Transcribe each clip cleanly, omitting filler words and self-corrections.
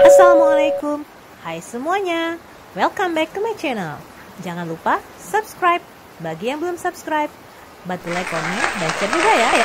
Assalamualaikum, hai semuanya, welcome back to my channel. Jangan lupa subscribe, bagi yang belum subscribe, bantu like, komen, dan share juga ya.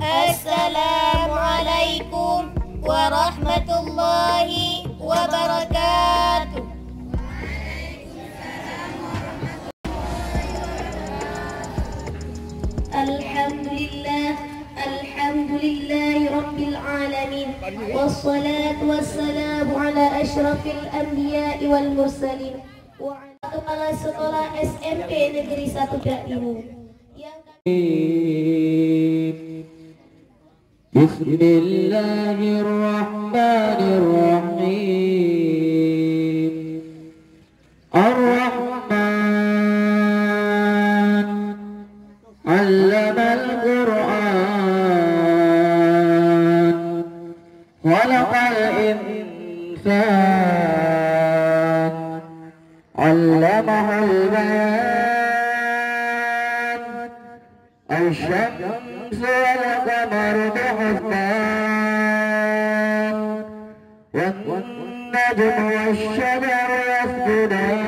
Assalamualaikum warahmatullahi wabarakatuh. Alhamdulillahi rabbil alamin. Wassalatu wassalamu ala asyrafil anbiya'i wal mursalin. Wa ala kepala sekolah SMP Negeri 1 Da'imu. Bismillahirrahmanirrahim. Ar-Rahman 'allamal Qur'an, khalaqal insan, 'allamahul bayan, asy-syamsu wal qamaru bihusban, wan-najmu wash-shajaru yasjudan.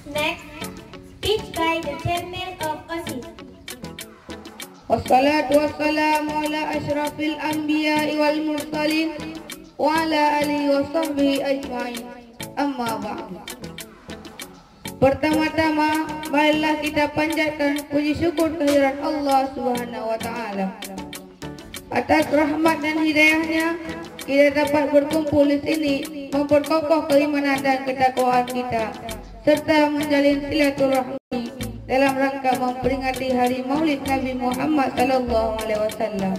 Next, speech by the chairman of OSIS. Wassalatu wassalamu ala asyrafil anbiya'i wal mursalin wa ala alihi wa sahbihi ajma'in. Amma ba'd. Pertama-tama, marilah kita panjatkan puji syukur kehadirat Allah Subhanahu wa taala. Atas rahmat dan hidayahnya, kita dapat berkumpul di sini memperkokoh keimanan dan ketakwaan kita serta menjalin silaturahmi dalam rangka memperingati hari Maulid Nabi Muhammad SAW.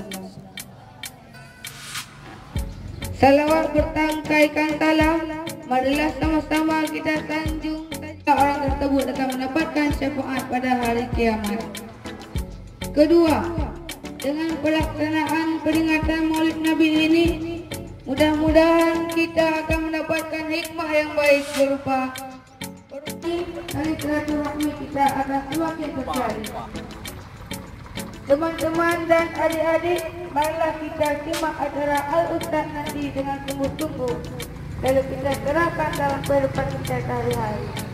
Salawat bertangkaikan salam, marilah sama-sama kita sanjung orang tersebut akan mendapatkan syafaat pada hari kiamat. Kedua, dengan pelaksanaan peringatan Maulid Nabi ini, mudah-mudahan kita akan mendapatkan hikmah yang baik berupa dari silaturahmi kita akan semakin terjalin. Teman-teman dan adik-adik, marilah kita simak acara Al-Ustaz nanti dengan sungguh-sungguh, lalu kita terapkan dalam kehidupan kita sehari-hari.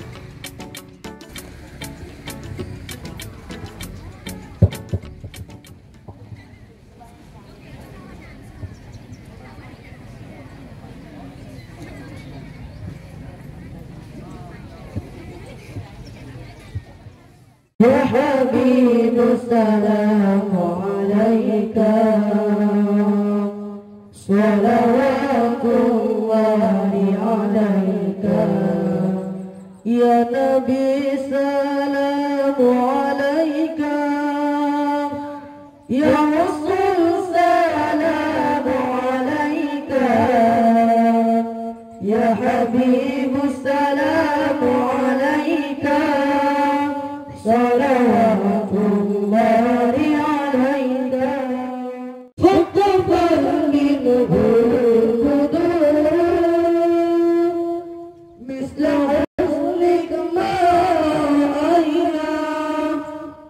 Ya Habib, assalamu alaika, salawatullahi alaika. Ya Nabi, salamu alaika. Ya Rasul, salamu alaika. Ya Habib, salamu alaika. Salawatullahi alaika. Fattafar minhu al-qudur misla husnik ma aina.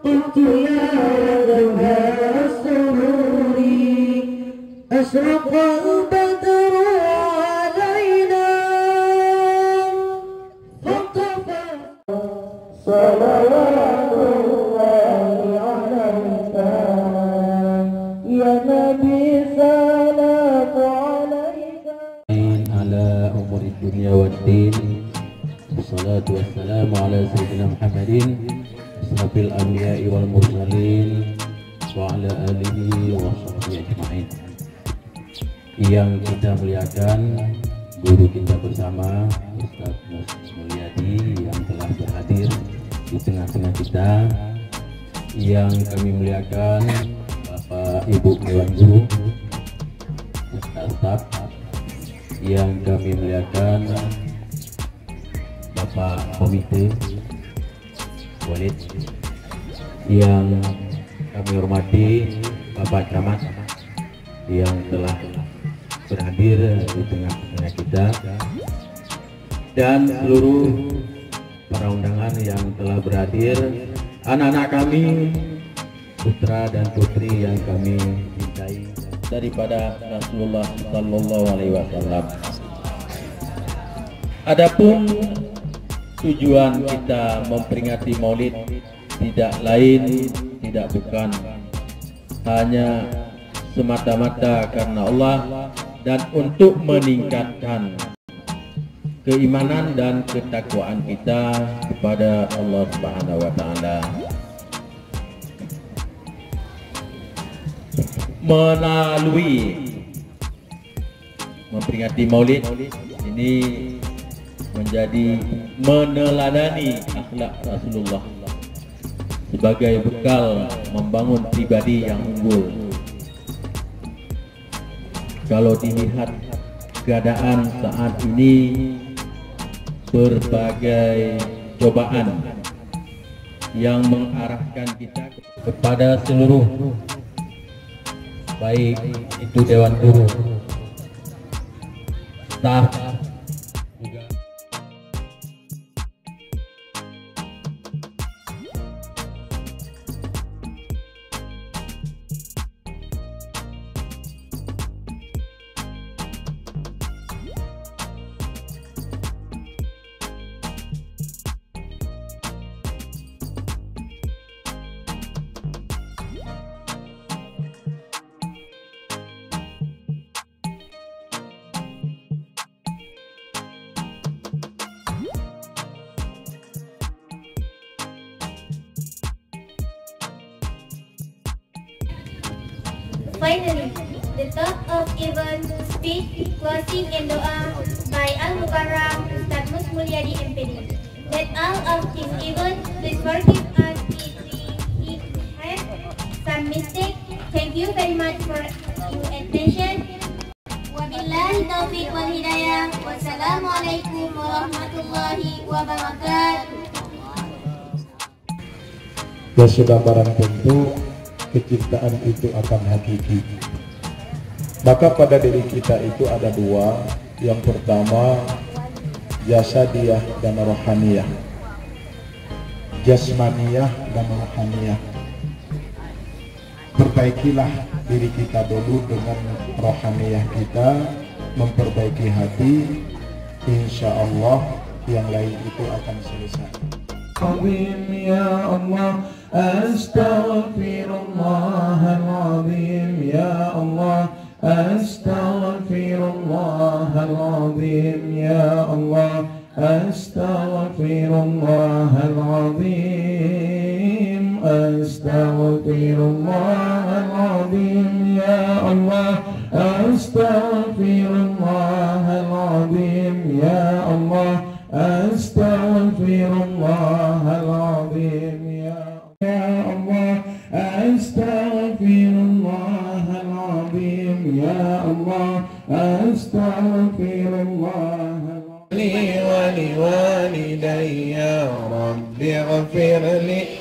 Qultu ya rabba as-sururi ashraqa al-badru alaina. Fattafar salawatullahi alaika. Ya Nabi, salamu alaika. Ala umuri dunia wa din. Wassalatu wassalamu ala sayyidina Muhammadin asrafil anbiya'i wal mursalin wa ala alihi wa sahbihi ajma'in. Yang kita muliakan guru kita bersama Ustaz Mulyadi yang telah berhadir di tengah-tengah kita, yang kami muliakan Bapak Ibu Dewan Guru, Ustaz, yang kami muliakan Bapak Komite Walid, yang kami hormati Bapak Camat yang telah berhadir di tengah-tengah kita, dan seluruh para undangan yang telah berhadir, anak-anak kami, putra dan putri yang kami cintai daripada Rasulullah Sallallahu Alaihi Wasallam. Adapun tujuan kita memperingati Maulid tidak lain, tidak bukan hanya semata-mata karena Allah dan untuk meningkatkan keimanan dan ketakwaan kita kepada Allah Subhanahu wa taala. Melalui memperingati Maulid ini menjadi meneladani akhlak Rasulullah sebagai bekal membangun pribadi yang unggul. Kalau dilihat keadaan saat ini, berbagai cobaan yang mengarahkan kita kepada seluruh, baik itu Dewan Guru, staf, juga Finally, the top of event speech closing and doa by Al-Mukarram Ustaz Mus Mulyadi MPD. That all of this event, please forgive us if we have some mistake. Thank you very much for your attention. Wabillahi taufiq wal hidayah. Wassalamualaikum warahmatullahi wabarakatuh. Ya sudah barang tentu kecintaan itu akan hakiki. Maka pada diri kita itu ada dua. Yang pertama jasadiyah dan rohaniyah. Jasmaniyah dan rohaniyah. Perbaikilah diri kita dulu dengan rohaniyah kita, memperbaiki hati, insya Allah yang lain itu akan selesai. Azim ya Allah, astaghfirullahaladzim ya Allah, astaghfirullahaladzim ya Allah, astaghfirullahaladzim, astaghfirullahaladzim ya Allah, astaghfirullahaladzim ya Allah, astaghfirullahaladzim ya Allah, astaghfirullahaladzim ya Allah, astaghfirullahaladzim. Li walidayya rabbi ghafir li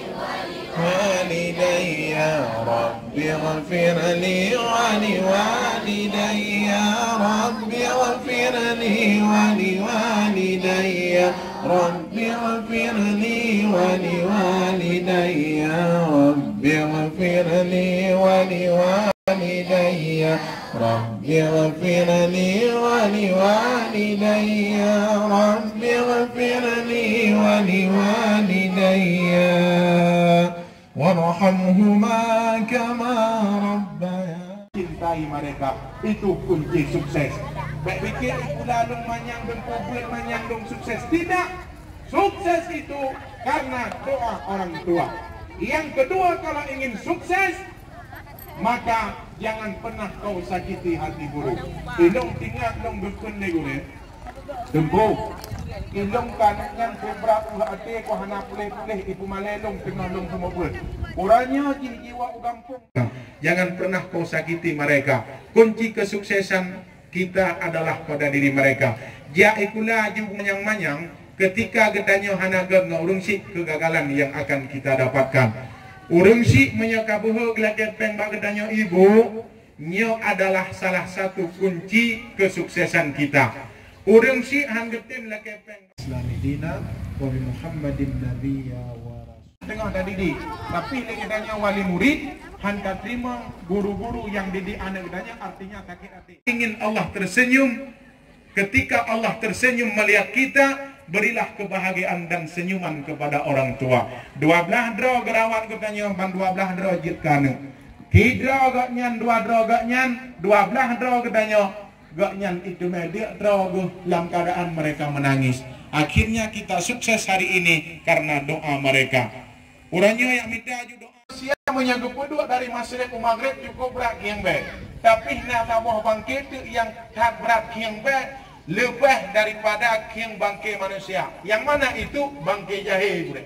walidayya rabbi ghafir li walidayya rabbi ghafir li walidayya rabbi ghafir li walidayya rabbi ghafir li walidayya rabbi ghafir li walidayya rabbi ghafir li walidayya warhamhuma kama rabbaya. Cintai mereka itu kunci sukses. Baik pikir itu lalu menyandung publik, menyandung sukses. Tidak. Sukses itu karena doa orang tua. Yang kedua, kalau ingin sukses, maka jangan pernah kau sakiti hati guru. Ilong tinggal long dukun ni guru. Tempo. Ilong kanangan kubrak ulah ate ko hanap pulih ibu malelong tingalong kumabut. Uranya jiwa ugampung. Jangan pernah kau sakiti mereka. Kunci kesuksesan kita adalah pada diri mereka. Ja ikulah juga manyang-manyang ketika gedanyo hanaga ngaurung si kegagalan yang akan kita dapatkan. Urung si menyakabuh gelaget peng bagedanyo ibu nyo adalah salah satu kunci kesuksesan kita. Urung si hanggetin lakepeng Islamidina wa Muhammadin nabiyya wa rasul. Tengah dah didik, tapi legedanyo wali murid hantar terima guru-guru yang didik anak gedanya, artinya sakit hati. Ingin Allah tersenyum. Ketika Allah tersenyum melihat kita, berilah kebahagiaan dan senyuman kepada orang tua. 12 dro gerawan katanya ban 12 dro jitkane. Hidro gak nyan 2 dro gak nyan 12 dro katanya gak nyan itu media dro dalam keadaan mereka menangis. Akhirnya kita sukses hari ini karena doa mereka. Urangnya yang minta juga doa. Siapa menyanggup dua dari masyarakat Maghrib cukup berat yang baik. Tapi nak tambah bangkit yang tak berat yang baik lebih daripada kiang bangkai manusia. Yang mana itu bangkai jahil.